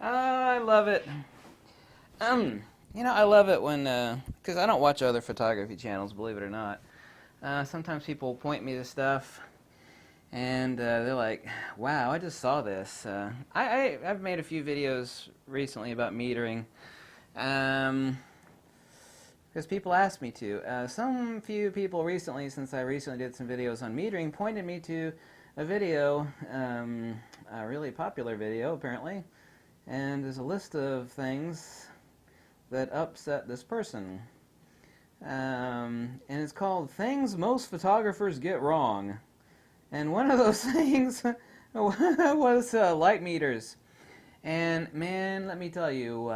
I love it. I love it when, because I don't watch other photography channels, believe it or not. Sometimes people point me to stuff, and they're like, "Wow, I just saw this." I've made a few videos recently about metering, because people asked me to. Some few people recently, since I recently did some videos on metering, pointed me to a video, a really popular video apparently, and there's a list of things that upset this person. And it's called Things Most Photographers Get Wrong. And one of those things was light meters. And man, let me tell you,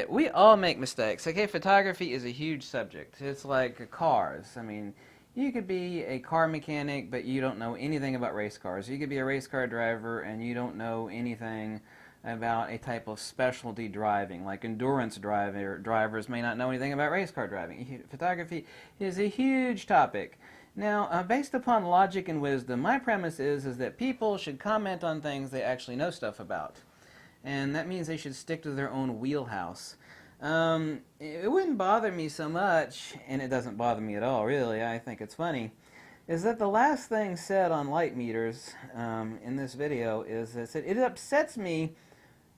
we all make mistakes. Okay, photography is a huge subject. It's like cars. I mean, you could be a car mechanic, but you don't know anything about race cars. You could be a race car driver, and you don't know anything about a type of specialty driving, like endurance drivers may not know anything about race car driving. Photography is a huge topic. Now, based upon logic and wisdom, my premise is that people should comment on things they actually know stuff about. And that means they should stick to their own wheelhouse. It wouldn't bother me so much, and it doesn't bother me at all, really. I think it's funny, is that the last thing said on light meters in this video is that it upsets me.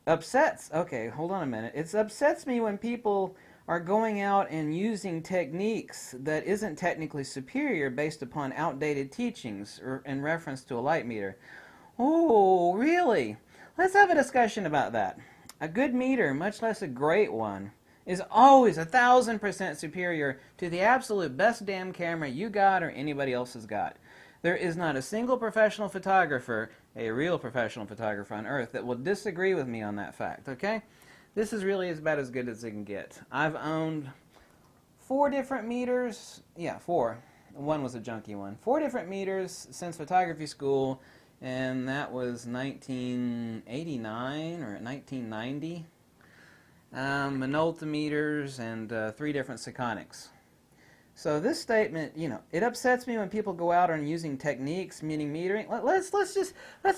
Okay, hold on a minute. It upsets me when people are going out and using techniques that isn't technically superior based upon outdated teachings or in reference to a light meter. Oh, really? Let's have a discussion about that. A good meter, much less a great one, is always 1,000% superior to the absolute best damn camera you got or anybody else has got. There is not a single professional photographer, a real professional photographer on earth, that will disagree with me on that fact, okay? This is really about as good as it can get. I've owned 4 different meters. Yeah, 4. One was a junky one. 4 different meters since photography school, and that was 1989 or 1990. Minolta meters and 3 different Sekonics. So this statement, it upsets me when people go out on using techniques, meaning metering. Let's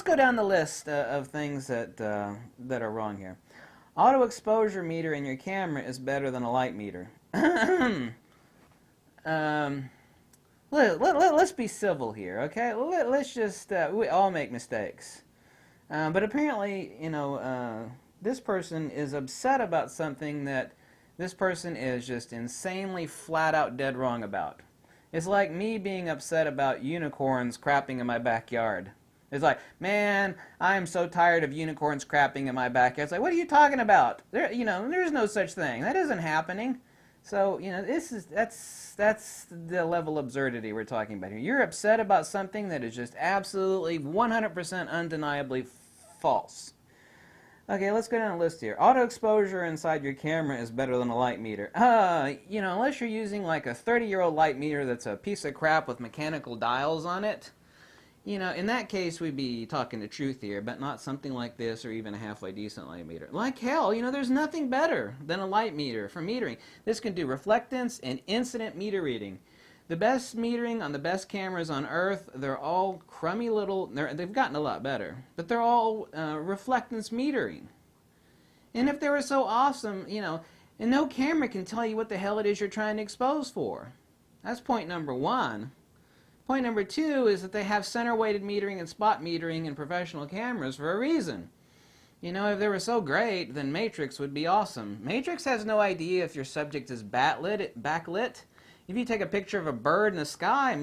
go down the list of things that are wrong here. Auto exposure meter in your camera is better than a light meter. Let's be civil here, okay? Let's just we all make mistakes, but apparently, this person is upset about something that this person is just insanely flat out dead wrong about. It's like me being upset about unicorns crapping in my backyard. It's like, man, I'm so tired of unicorns crapping in my backyard. It's like, what are you talking about? There's no such thing. That isn't happening. So, that's the level of absurdity we're talking about here. You're upset about something that is just absolutely 100% undeniably false. Okay, let's go down the list here. Auto exposure inside your camera is better than a light meter. Unless you're using like a 30-year-old light meter that's a piece of crap with mechanical dials on it, in that case we'd be talking the truth here, but not something like this or even a halfway decent light meter. Like hell, there's nothing better than a light meter for metering. This can do reflectance and incident meter reading. The best metering on the best cameras on Earth, they're all crummy little, they've gotten a lot better, but they're all reflectance metering. And if they were so awesome, and no camera can tell you what the hell it is you're trying to expose for. That's point number 1. Point number 2 is that they have center-weighted metering and spot metering in professional cameras for a reason. If they were so great, then Matrix would be awesome. Matrix has no idea if your subject is backlit. If you take a picture of a bird in the sky,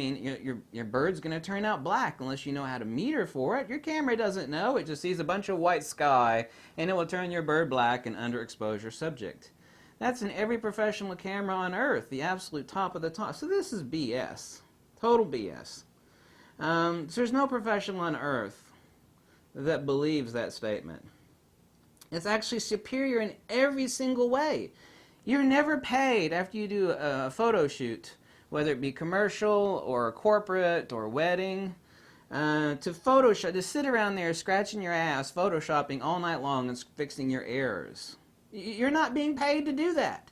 your bird's going to turn out black unless you know how to meter for it. Your camera doesn't know. It just sees a bunch of white sky, and it will turn your bird black and underexpose your subject. That's in every professional camera on Earth, the absolute top of the top. So this is BS. Total BS. So there's no professional on Earth that believes that statement. It's actually superior in every single way. You're never paid after you do a photo shoot, whether it be commercial or corporate or wedding, to sit around there scratching your ass, photoshopping all night long and fixing your errors. You're not being paid to do that.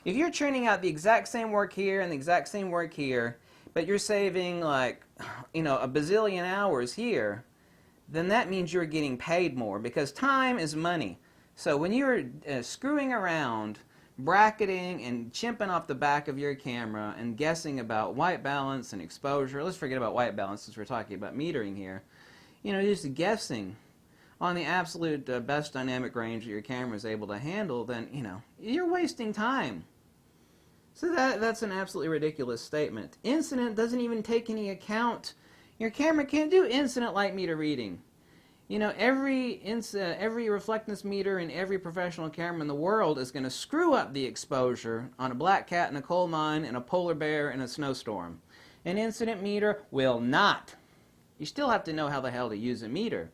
If you're churning out the exact same work here and the exact same work here, but you're saving like a bazillion hours here, then that means you're getting paid more, because time is money. So when you're screwing around, bracketing and chimping off the back of your camera and guessing about white balance and exposure, let's forget about white balance since we're talking about metering here, just guessing on the absolute best dynamic range that your camera is able to handle, then, you're wasting time. So that's an absolutely ridiculous statement. Incident doesn't even take any account. Your camera can't do incident light meter reading. Every reflectance meter in every professional camera in the world is going to screw up the exposure on a black cat in a coal mine and a polar bear in a snowstorm. An incident meter will not. You still have to know how the hell to use a meter.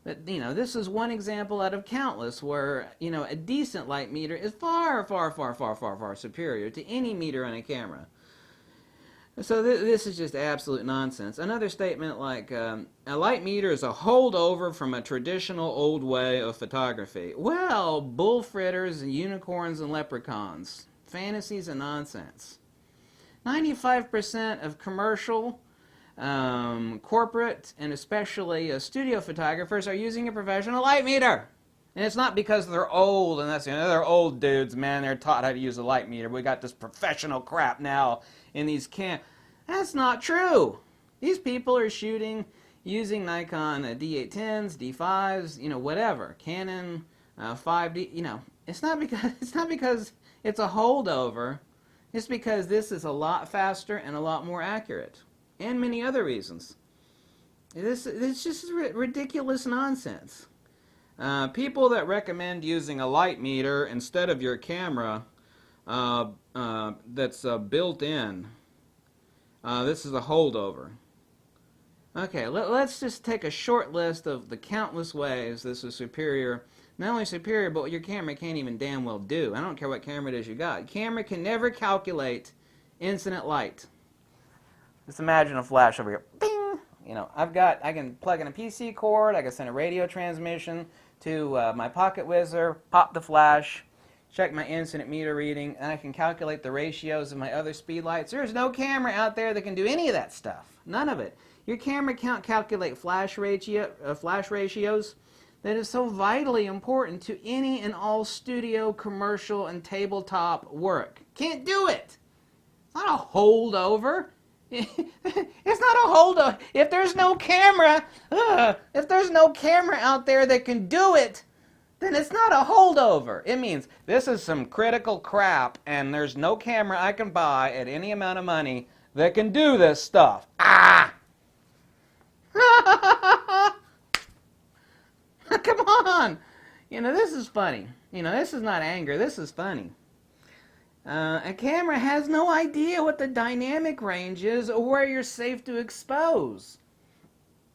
But, this is one example out of countless where, a decent light meter is far, far, far, far, far, far superior to any meter on a camera. So this is just absolute nonsense. Another statement like, a light meter is a holdover from a traditional old way of photography. Well, bull fritters and unicorns and leprechauns. Fantasies and nonsense. 95% of commercial, corporate, and especially studio photographers are using a professional light meter. And it's not because they're old, and they're old dudes, man, they're taught how to use a light meter. We got this professional crap now in these That's not true. These people are shooting using Nikon D810s, D5s, whatever, Canon 5D, it's not because it's a holdover. It's because this is a lot faster and a lot more accurate. And many other reasons. It's just ridiculous nonsense. People that recommend using a light meter instead of your camera that's built in, this is a holdover. Okay, let's just take a short list of the countless ways this is superior. Not only superior, but what your camera can't even damn well do. I don't care what camera it is you got. Camera can never calculate incident light. Just imagine a flash over here. Bing! I can plug in a PC cord, I can send a radio transmission to my pocket whizzer, pop the flash, check my incident meter reading, and I can calculate the ratios of my other speed lights. There's no camera out there that can do any of that stuff. None of it. Your camera can't calculate flash ratios that is so vitally important to any and all studio, commercial, and tabletop work. Can't do it. It's not a holdover. It's not a holdover. If there's no camera, out there that can do it, then it's not a holdover. It means this is some critical crap, and there's no camera I can buy at any amount of money that can do this stuff. Ah! Come on! This is funny. This is not anger. This is funny. A camera has no idea what the dynamic range is or where you're safe to expose.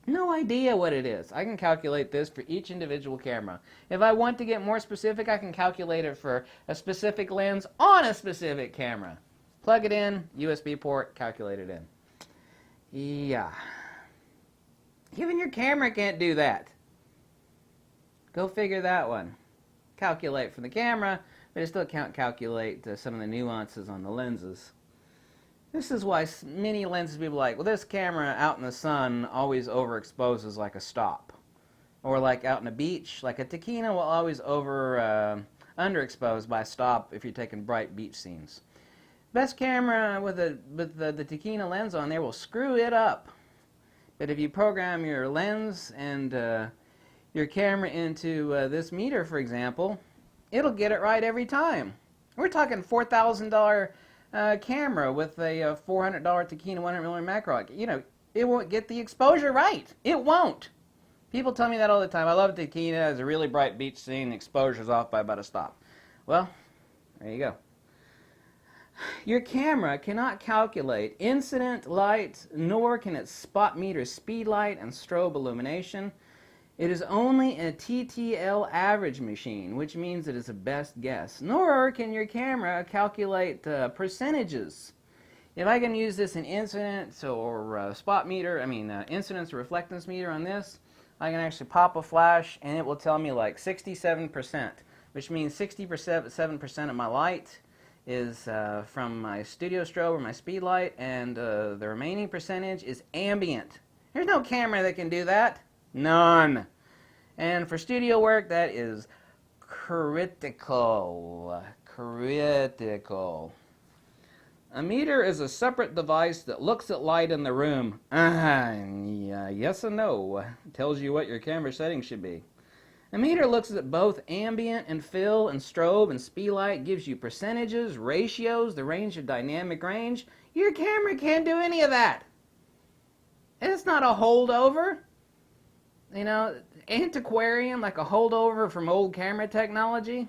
No idea what it is. I can calculate this for each individual camera. If I want to get more specific, I can calculate it for a specific lens on a specific camera. Plug it in, USB port, calculate it in. Yeah. Even your camera can't do that. Go figure that one. Calculate for the camera, but it still can't calculate some of the nuances on the lenses. This is why many lenses people are like, well, this camera out in the sun always overexposes like a stop. Or like out on a beach, like a Takina will always underexpose by a stop if you're taking bright beach scenes. Best camera with the Takina lens on there will screw it up. But if you program your lens and your camera into this meter, for example, it'll get it right every time. We're talking $4,000 camera with a $400 Takina 100mm macro. It won't get the exposure right. It won't. People tell me that all the time. I love Takina. It's a really bright beach scene. The exposure's off by about a stop. Well, there you go. Your camera cannot calculate incident light, nor can it spot meter speed light and strobe illumination. It is only a TTL average machine, which means it is a best guess. Nor can your camera calculate percentages. If I can use this in incidence or spot meter, incidence or reflectance meter on this, I can actually pop a flash and it will tell me like 67%, which means 67% of my light is from my studio strobe or my speed light, and the remaining percentage is ambient. There's no camera that can do that. None. And for studio work, that is critical. Critical. A meter is a separate device that looks at light in the room. Yeah, yes and no. It tells you what your camera settings should be. A meter looks at both ambient and fill and strobe and speed light, gives you percentages, ratios, the range of dynamic range. Your camera can't do any of that. It's not a holdover. You know, antiquarian, like a holdover from old camera technology.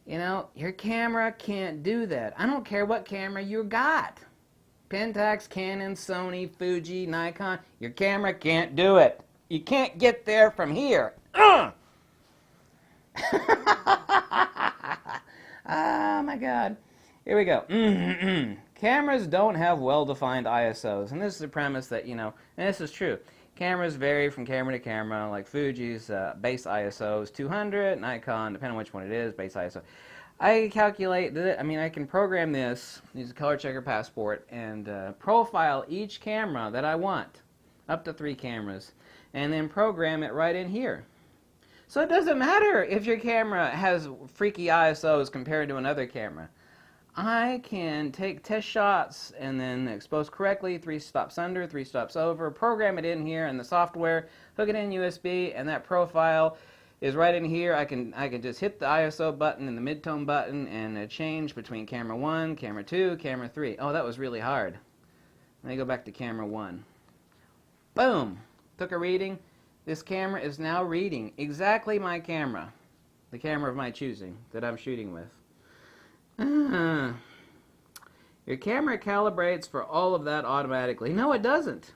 You know, your camera can't do that. I don't care what camera you got. Pentax, Canon, Sony, Fuji, Nikon. Your camera can't do it. You can't get there from here. Oh my God. Here we go. Cameras don't have well-defined ISOs. And this is the premise that, you know, and this is true. Cameras vary from camera to camera, like Fuji's base ISO is 200, Nikon, depending on which one it is, base ISO. I calculate that, I can program this, use a color checker passport, and profile each camera that I want, up to 3 cameras, and then program it right in here. So it doesn't matter if your camera has freaky ISOs compared to another camera. I can take test shots and then expose correctly, 3 stops under, 3 stops over, program it in here in the software, hook it in USB, and that profile is right in here. I can just hit the ISO button and the midtone button and change between camera 1, camera 2, camera 3. Oh, that was really hard. Let me go back to camera 1. Boom! Took a reading. This camera is now reading exactly my camera, the camera of my choosing that I'm shooting with. Your camera calibrates for all of that automatically. No, it doesn't.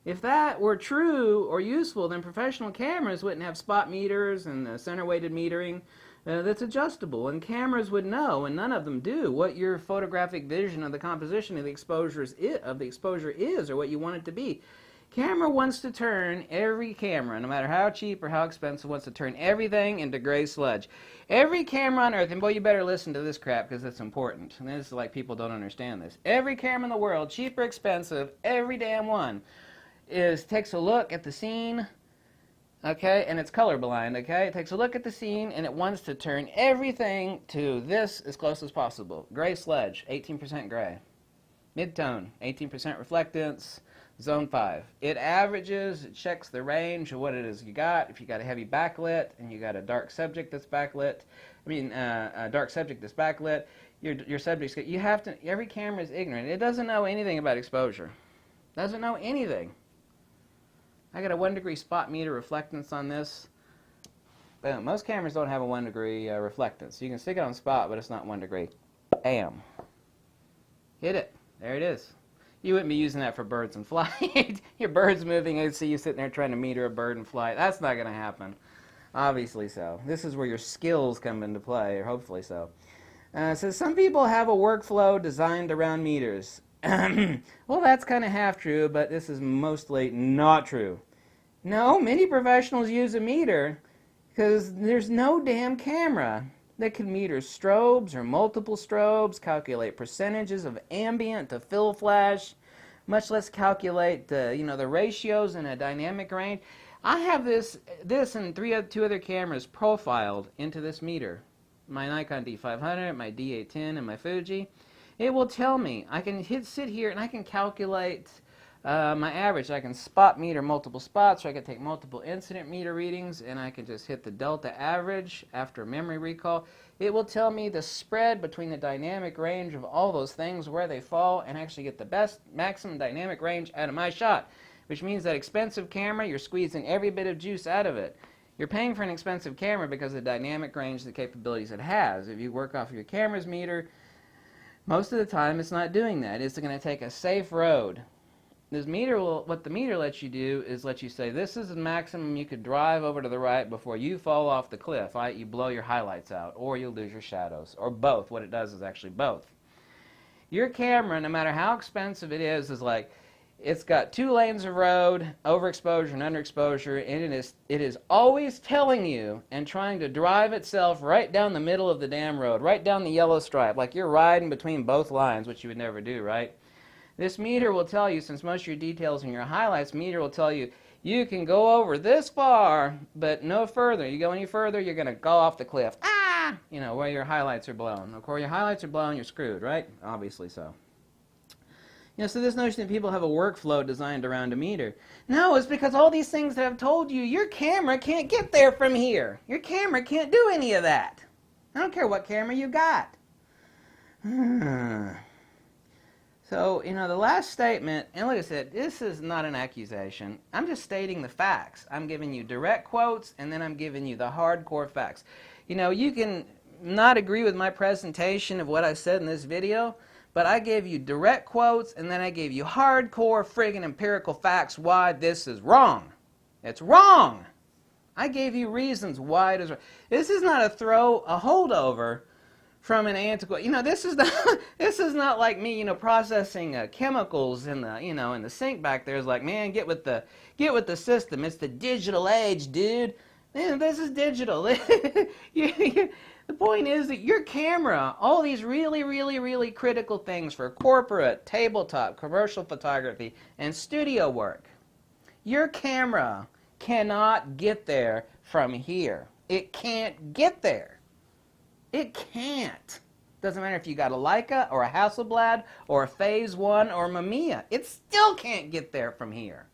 If that were true or useful, then professional cameras wouldn't have spot meters and center-weighted metering that's adjustable, and cameras would know, and none of them do, what your photographic vision of the composition of the exposure is, or what you want it to be. Camera wants to turn every camera, no matter how cheap or how expensive, wants to turn everything into gray sludge. Every camera on earth, and boy, you better listen to this crap because it's important. And this is like people don't understand this. Every camera in the world, cheap or expensive, every damn one, takes a look at the scene, okay, and it's colorblind, okay? It takes a look at the scene and it wants to turn everything to this as close as possible. Gray sludge, 18% gray. Midtone, 18% reflectance. Zone 5. It averages, it checks the range of what it is you got. If you got a heavy backlit and you got a dark subject that's backlit, a dark subject that's backlit, your subject's, you have to, every camera is ignorant. It doesn't know anything about exposure. Doesn't know anything. I got a 1 degree spot meter reflectance on this. Boom. Most cameras don't have a 1 degree reflectance. You can stick it on spot, but it's not 1 degree. Bam. Hit it. There it is. You wouldn't be using that for birds in flight. Your bird's moving, I'd see you sitting there trying to meter a bird in flight. That's not going to happen. Obviously so. This is where your skills come into play, or hopefully so. So some people have a workflow designed around meters. Well, that's kind of half true, but this is mostly not true. No, many professionals use a meter because there's no damn camera that can meter strobes or multiple strobes, calculate percentages of ambient to fill flash, much less calculate the ratios in a dynamic range. I have this and 2 other cameras profiled into this meter. My Nikon D500, my D810, and my Fuji. It will tell me. I can sit here and I can calculate my average. I can spot meter multiple spots, or I can take multiple incident meter readings, and I can just hit the delta average after memory recall. It will tell me the spread between the dynamic range of all those things, where they fall, and actually get the best maximum dynamic range out of my shot, which means that expensive camera, you're squeezing every bit of juice out of it. You're paying for an expensive camera because of the dynamic range, the capabilities it has. If you work off of your camera's meter, most of the time it's not doing that. It's going to take a safe road. This meter what the meter lets you do is let you say, this is the maximum you could drive over to the right before you fall off the cliff. You blow your highlights out, or you'll lose your shadows, or both. What it does is actually both. Your camera, no matter how expensive it is like, It's got 2 lanes of road, overexposure and underexposure, and it is always telling you and trying to drive itself right down the middle of the damn road, right down the yellow stripe, like you're riding between both lines, which you would never do, right? This meter will tell you, since most of your details and your highlights, meter will tell you, you can go over this far, but no further. You go any further, you're going to go off the cliff. Ah! You know, where your highlights are blown. Of course, your highlights are blown, you're screwed, right? Obviously so. You know, so this notion that people have a workflow designed around a meter. No, it's because all these things that I've told you, your camera can't get there from here. Your camera can't do any of that. I don't care what camera you got. So, you know, the last statement, and like I said, this is not an accusation. I'm just stating the facts. I'm giving you direct quotes, and then I'm giving you the hardcore facts. You know, you can not agree with my presentation of what I said in this video, but I gave you direct quotes, and then I gave you hardcore friggin' empirical facts why this is wrong. It's wrong! I gave you reasons why it is wrong. This is not a holdover from an antiquated. You know, this is not like me, you know, processing chemicals in the, you know, in the sink back there. It's like, man, get with the system. It's the digital age, dude. Man, this is digital. The point is that your camera, all these really, really, really critical things for corporate, tabletop, commercial photography, and studio work, your camera cannot get there from here. It can't get there. It can't. Doesn't matter if you got a Leica or a Hasselblad or a Phase 1 or a Mamiya. It still can't get there from here.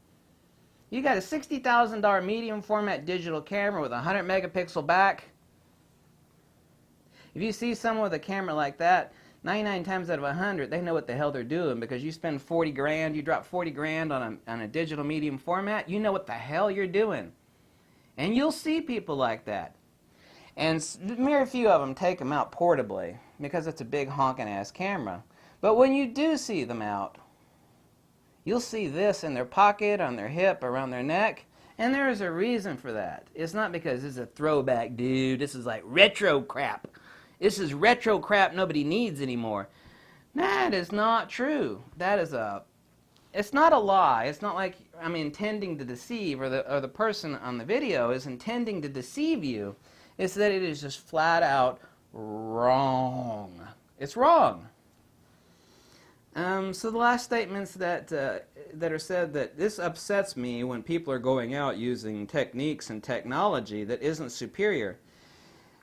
You got a $60,000 medium format digital camera with a 100 megapixel back. If you see someone with a camera like that, 99 times out of 100, they know what the hell they're doing, because you spend 40 grand, you drop 40 grand on a digital medium format, you know what the hell you're doing. And you'll see people like that. And mere few of them take them out portably, because it's a big honking ass camera. But when you do see them out, you'll see this in their pocket, on their hip, around their neck. And there is a reason for that. It's not because this is a throwback, dude. This is like retro crap. This is retro crap nobody needs anymore. That is not true. That is it's not a lie. It's not like I'm intending to deceive, or the person on the video is intending to deceive you. It's that it is just flat out wrong. It's wrong. So the last statements that are said, that this upsets me when people are going out using techniques and technology that isn't superior.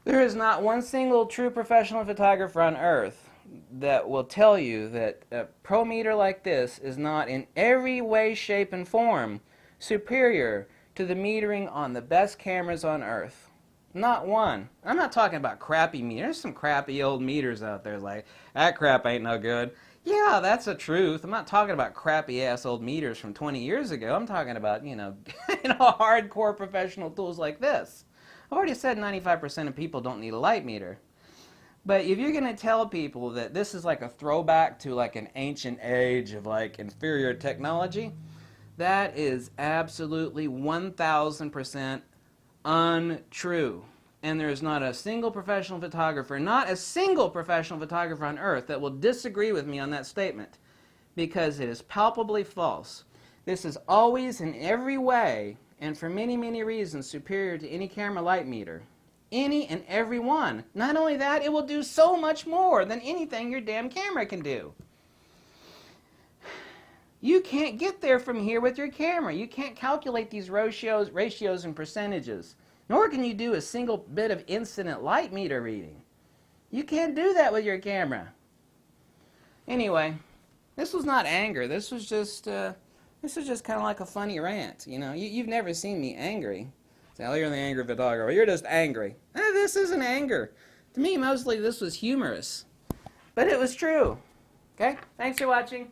There is not one single true professional photographer on earth that will tell you that a pro meter like this is not in every way, shape, and form superior to the metering on the best cameras on earth. Not one. I'm not talking about crappy meters. There's some crappy old meters out there like, that crap ain't no good. Yeah, that's the truth. I'm not talking about crappy ass old meters from 20 years ago. I'm talking about, you know, hardcore professional tools like this. I've already said 95% of people don't need a light meter. But if you're going to tell people that this is like a throwback to like an ancient age of like inferior technology, that is absolutely 1000% untrue. And there is not a single professional photographer, not a single professional photographer on earth that will disagree with me on that statement, because it is palpably false. This is always in every way, and for many, many reasons, superior to any camera light meter. Any and every one. Not only that, it will do so much more than anything your damn camera can do. You can't get there from here with your camera. You can't calculate these ratios and percentages. Nor can you do a single bit of incident light meter reading. You can't do that with your camera. Anyway, this was not anger. This was just kind of like a funny rant. You know, you've never seen me angry. Say, oh, you're the angry photographer. You're just angry. This isn't anger. To me, mostly this was humorous. But it was true. Okay? Thanks for watching.